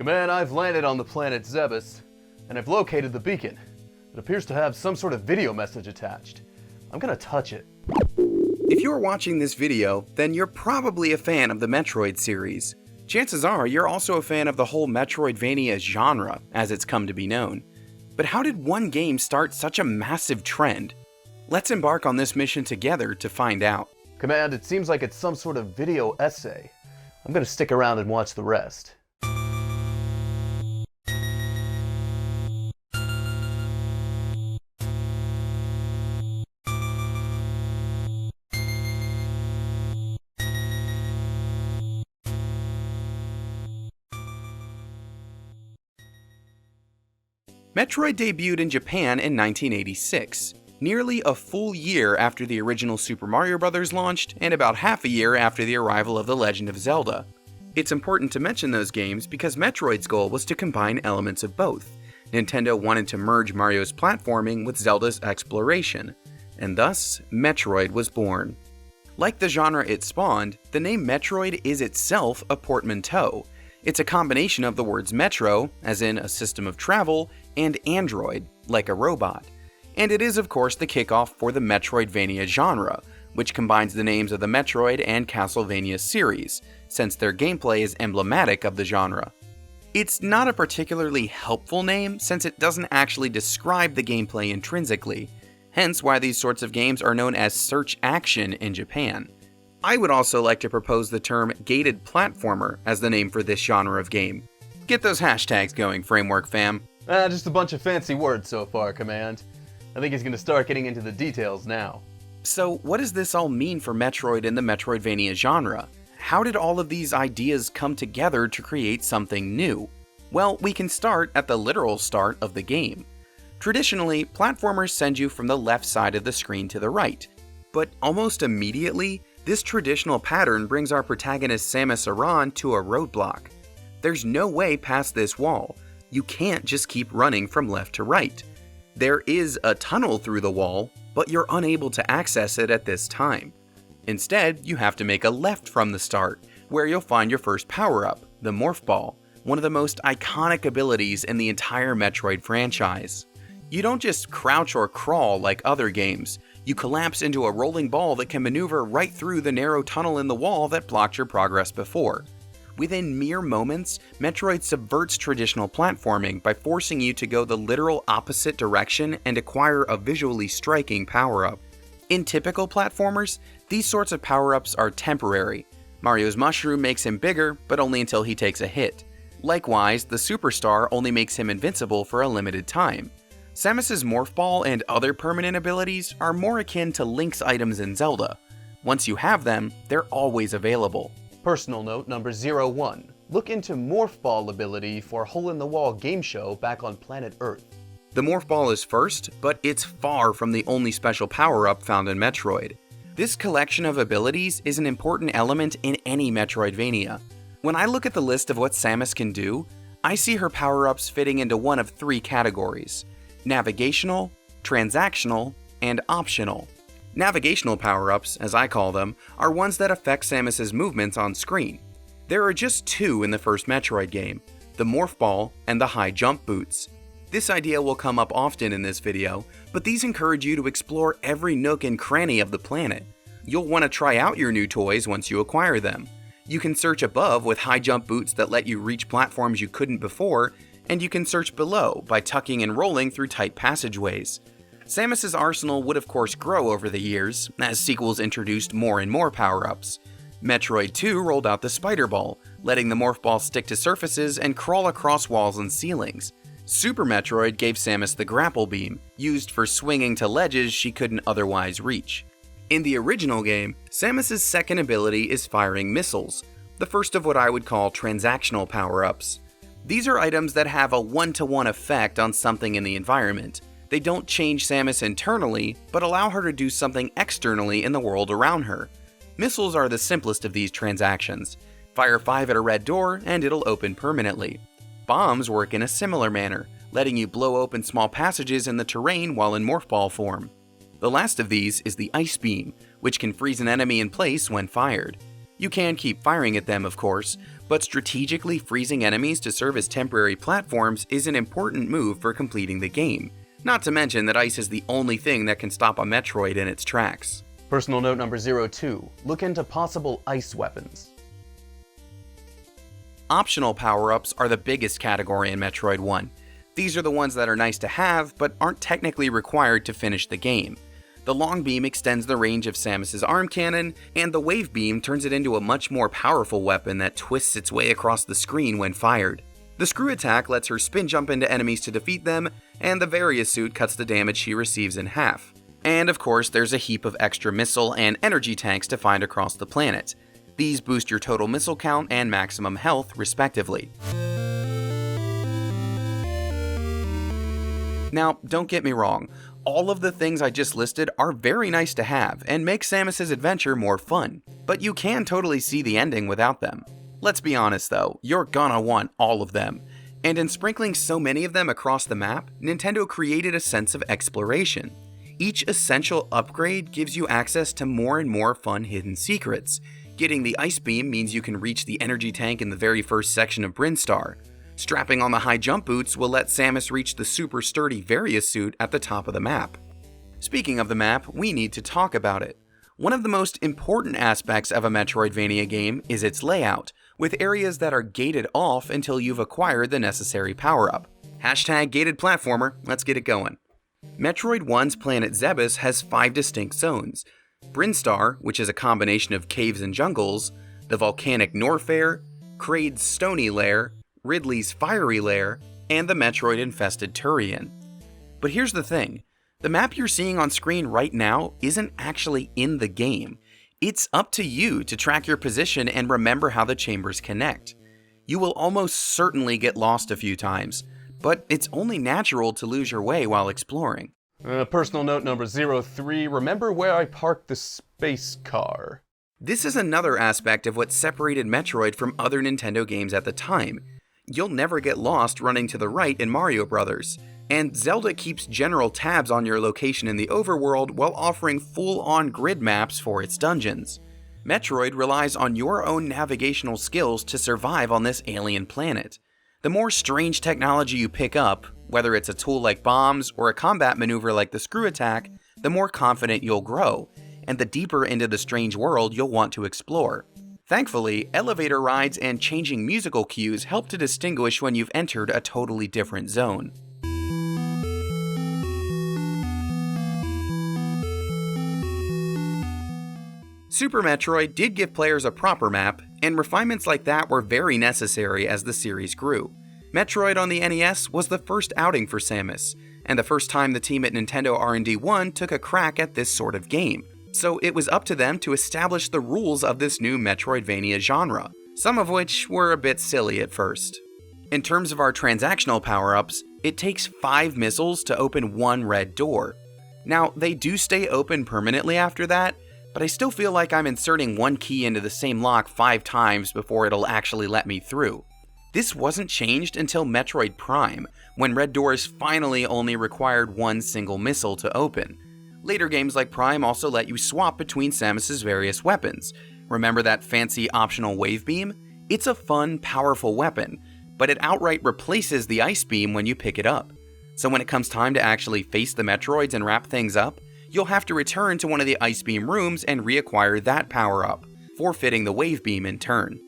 Command, I've landed on the planet Zebes, and I've located the beacon. It appears to have some sort of video message attached. I'm gonna touch it. If you're watching this video, then you're probably a fan of the Metroid series. Chances are you're also a fan of the whole Metroidvania genre, as it's come to be known. But how did one game start such a massive trend? Let's embark on this mission together to find out. Command, it seems like it's some sort of video essay. I'm gonna stick around and watch the rest. Metroid debuted in Japan in 1986, nearly a full year after the original Super Mario Bros. Launched and about half a year after the arrival of The Legend of Zelda. It's important to mention those games because Metroid's goal was to combine elements of both. Nintendo wanted to merge Mario's platforming with Zelda's exploration, and thus, Metroid was born. Like the genre it spawned, the name Metroid is itself a portmanteau. It's a combination of the words metro, as in a system of travel, and android, like a robot. And it is of course the kickoff for the Metroidvania genre, which combines the names of the Metroid and Castlevania series, since their gameplay is emblematic of the genre. It's not a particularly helpful name since it doesn't actually describe the gameplay intrinsically, hence why these sorts of games are known as search action in Japan. I would also like to propose the term gated platformer as the name for this genre of game. Get those hashtags going, Framework fam. Just a bunch of fancy words so far, Command. I think he's gonna start getting into the details now. So what does this all mean for Metroid and the Metroidvania genre? How did all of these ideas come together to create something new? Well, we can start at the literal start of the game. Traditionally, platformers send you from the left side of the screen to the right, but almost immediately, this traditional pattern brings our protagonist Samus Aran to a roadblock. There's no way past this wall. You can't just keep running from left to right. There is a tunnel through the wall, but you're unable to access it at this time. Instead, you have to make a left from the start, where you'll find your first power-up, the Morph Ball, one of the most iconic abilities in the entire Metroid franchise. You don't just crouch or crawl like other games. You collapse into a rolling ball that can maneuver right through the narrow tunnel in the wall that blocked your progress before. Within mere moments, Metroid subverts traditional platforming by forcing you to go the literal opposite direction and acquire a visually striking power-up. In typical platformers, these sorts of power-ups are temporary. Mario's mushroom makes him bigger, but only until he takes a hit. Likewise, the superstar only makes him invincible for a limited time. Samus's Morph Ball and other permanent abilities are more akin to Link's items in Zelda. Once you have them, they're always available. Personal note number 01. Look into Morph Ball ability for hole-in-the-wall game show back on planet Earth. The Morph Ball is first, but it's far from the only special power-up found in Metroid. This collection of abilities is an important element in any Metroidvania. When I look at the list of what Samus can do, I see her power-ups fitting into one of three categories: navigational, transactional, and optional. Navigational power-ups, as I call them, are ones that affect Samus's movements on screen. There are just two in the first Metroid game, the Morph Ball and the high jump boots. This idea will come up often in this video, but these encourage you to explore every nook and cranny of the planet. You'll want to try out your new toys once you acquire them. You can search above with high jump boots that let you reach platforms you couldn't before, and you can search below by tucking and rolling through tight passageways. Samus's arsenal would of course grow over the years, as sequels introduced more and more power-ups. Metroid 2 rolled out the Spider Ball, letting the Morph Ball stick to surfaces and crawl across walls and ceilings. Super Metroid gave Samus the Grapple Beam, used for swinging to ledges she couldn't otherwise reach. In the original game, Samus's second ability is firing missiles, the first of what I would call transactional power-ups. These are items that have a one-to-one effect on something in the environment. They don't change Samus internally, but allow her to do something externally in the world around her. Missiles are the simplest of these transactions. Fire 5 at a red door and it'll open permanently. Bombs work in a similar manner, letting you blow open small passages in the terrain while in Morph Ball form. The last of these is the Ice Beam, which can freeze an enemy in place when fired. You can keep firing at them, of course, but strategically freezing enemies to serve as temporary platforms is an important move for completing the game. Not to mention that ice is the only thing that can stop a Metroid in its tracks. Personal note number 02, look into possible ice weapons. Optional power-ups are the biggest category in Metroid 1. These are the ones that are nice to have, but aren't technically required to finish the game. The long beam extends the range of Samus's arm cannon, and the wave beam turns it into a much more powerful weapon that twists its way across the screen when fired. The screw attack lets her spin jump into enemies to defeat them, and the Varia suit cuts the damage she receives in half. And of course, there's a heap of extra missile and energy tanks to find across the planet. These boost your total missile count and maximum health, respectively. Now, don't get me wrong, all of the things I just listed are very nice to have and make Samus's adventure more fun, but you can totally see the ending without them. Let's be honest though, you're gonna want all of them. And in sprinkling so many of them across the map, Nintendo created a sense of exploration. Each essential upgrade gives you access to more and more fun hidden secrets. Getting the ice beam means you can reach the energy tank in the very first section of Brinstar. Strapping on the high jump boots will let Samus reach the super sturdy Varia suit at the top of the map. Speaking of the map, we need to talk about it. One of the most important aspects of a Metroidvania game is its layout, with areas that are gated off until you've acquired the necessary power-up. Hashtag gated platformer, let's get it going. Metroid 1's planet Zebes has 5 distinct zones. Brinstar, which is a combination of caves and jungles, the volcanic Norfair, Kraid's stony lair, Ridley's fiery lair, and the Metroid-infested Turian. But here's the thing, the map you're seeing on screen right now isn't actually in the game. It's up to you to track your position and remember how the chambers connect. You will almost certainly get lost a few times, but it's only natural to lose your way while exploring. Personal note number 03, remember where I parked the space car. This is another aspect of what separated Metroid from other Nintendo games at the time. You'll never get lost running to the right in Mario Bros., and Zelda keeps general tabs on your location in the overworld while offering full-on grid maps for its dungeons. Metroid relies on your own navigational skills to survive on this alien planet. The more strange technology you pick up, whether it's a tool like bombs or a combat maneuver like the screw attack, the more confident you'll grow, and the deeper into the strange world you'll want to explore. Thankfully, elevator rides and changing musical cues help to distinguish when you've entered a totally different zone. Super Metroid did give players a proper map, and refinements like that were very necessary as the series grew. Metroid on the NES was the first outing for Samus, and the first time the team at Nintendo R&D 1 took a crack at this sort of game. So it was up to them to establish the rules of this new Metroidvania genre, some of which were a bit silly at first. In terms of our transactional power-ups, it takes 5 missiles to open 1 red door. Now, they do stay open permanently after that, but I still feel like I'm inserting 1 key into the same lock 5 times before it'll actually let me through. This wasn't changed until Metroid Prime, when red doors finally only required 1 single missile to open. Later games like Prime also let you swap between Samus's various weapons. Remember that fancy optional wave beam? It's a fun, powerful weapon, but it outright replaces the ice beam when you pick it up. So when it comes time to actually face the Metroids and wrap things up, you'll have to return to one of the ice beam rooms and reacquire that power-up, forfeiting the wave beam in turn.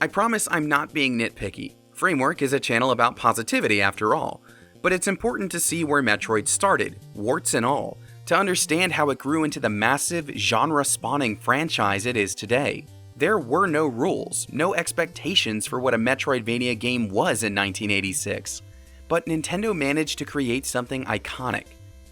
I promise I'm not being nitpicky. Framework is a channel about positivity after all, but it's important to see where Metroid started, warts and all, to understand how it grew into the massive, genre-spawning franchise it is today. There were no rules, no expectations for what a Metroidvania game was in 1986, but Nintendo managed to create something iconic.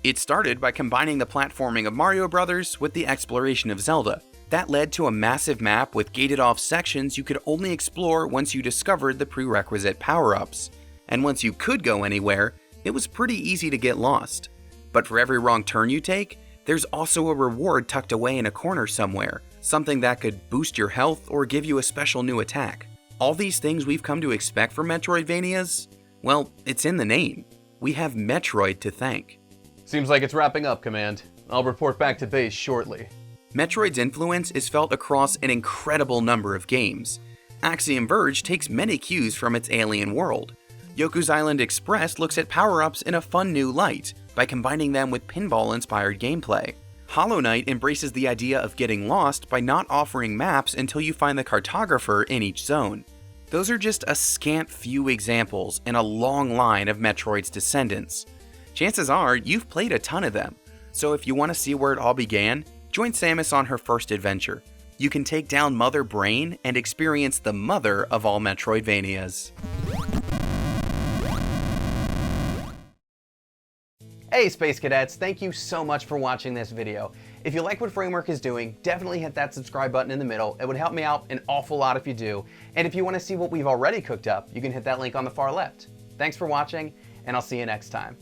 It started by combining the platforming of Mario Bros. With the exploration of Zelda. That led to a massive map with gated-off sections you could only explore once you discovered the prerequisite power-ups. And once you could go anywhere, it was pretty easy to get lost. But for every wrong turn you take, there's also a reward tucked away in a corner somewhere, something that could boost your health or give you a special new attack. All these things we've come to expect from Metroidvanias? Well, it's in the name. We have Metroid to thank. Seems like it's wrapping up, Command. I'll report back to base shortly. Metroid's influence is felt across an incredible number of games. Axiom Verge takes many cues from its alien world. Yoku's Island Express looks at power-ups in a fun new light by combining them with pinball-inspired gameplay. Hollow Knight embraces the idea of getting lost by not offering maps until you find the cartographer in each zone. Those are just a scant few examples in a long line of Metroid's descendants. Chances are you've played a ton of them, so if you want to see where it all began, join Samus on her first adventure. You can take down Mother Brain and experience the mother of all Metroidvanias. Hey Space Cadets, thank you so much for watching this video. If you like what Framework is doing, definitely hit that subscribe button in the middle. It would help me out an awful lot if you do. And if you want to see what we've already cooked up, you can hit that link on the far left. Thanks for watching, and I'll see you next time.